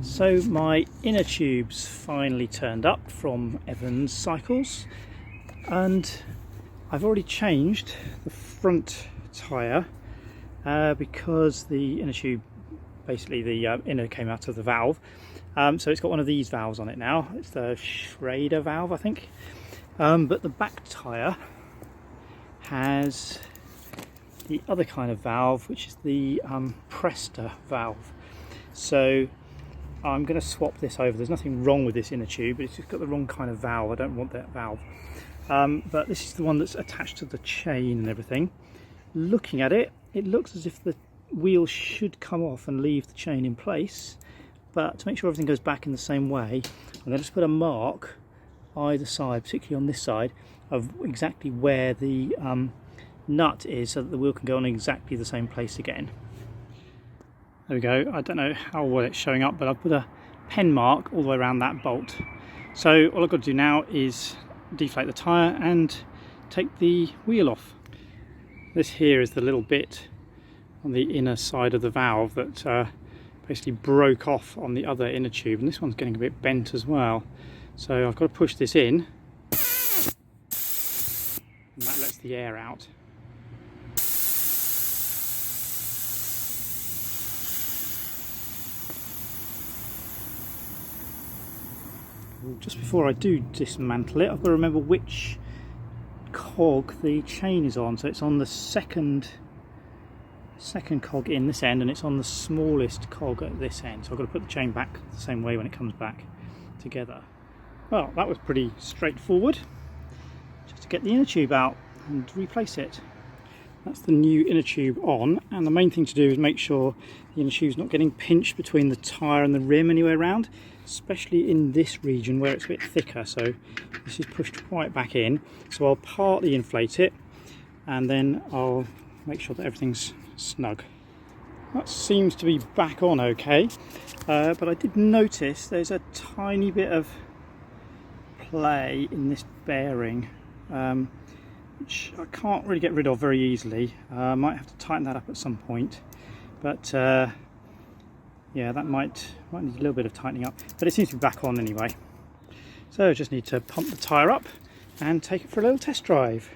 So my inner tubes finally turned up from Evans Cycles, and I've already changed the front tyre because the inner tube, basically the inner came out of the valve. So it's got one of these valves on it now. It's the Schrader valve, I think. But the back tyre has the other kind of valve, which is the Prester valve. So I'm going to swap this over. There's nothing wrong with this inner tube, but it's just got the wrong kind of valve. I don't want that valve. But this is the one that's attached to the chain and everything. Looking at it, it looks as if the wheel should come off and leave the chain in place. But to make sure everything goes back in the same way, I'm going to just put a mark either side, particularly on this side, of exactly where the nut is, so that the wheel can go on exactly the same place again. There we go. I don't know how well it's showing up, but I've put a pen mark all the way around that bolt. So all I've got to do now is deflate the tyre and take the wheel off. This here is the little bit on the inner side of the valve that basically broke off on the other inner tube, and this one's getting a bit bent as well. So I've got to push this in, and that lets the air out. Just before I do dismantle it, I've got to remember which cog the chain is on. So it's on the second cog in this end, and it's on the smallest cog at this end. So I've got to put the chain back the same way when it comes back together. Well, that was pretty straightforward. Just to get the inner tube out and replace it. That's the new inner tube on, and the main thing to do is make sure the inner tube's not getting pinched between the tyre and the rim anywhere around, especially in this region where it's a bit thicker. So this is pushed quite back in. So I'll partly inflate it, and then I'll make sure that everything's snug. That seems to be back on okay, but I did notice there's a tiny bit of play in this bearing, which I can't really get rid of very easily. I might have to tighten that up at some point, but yeah, that might need a little bit of tightening up, but it seems to be back on anyway. So I just need to pump the tyre up and take it for a little test drive.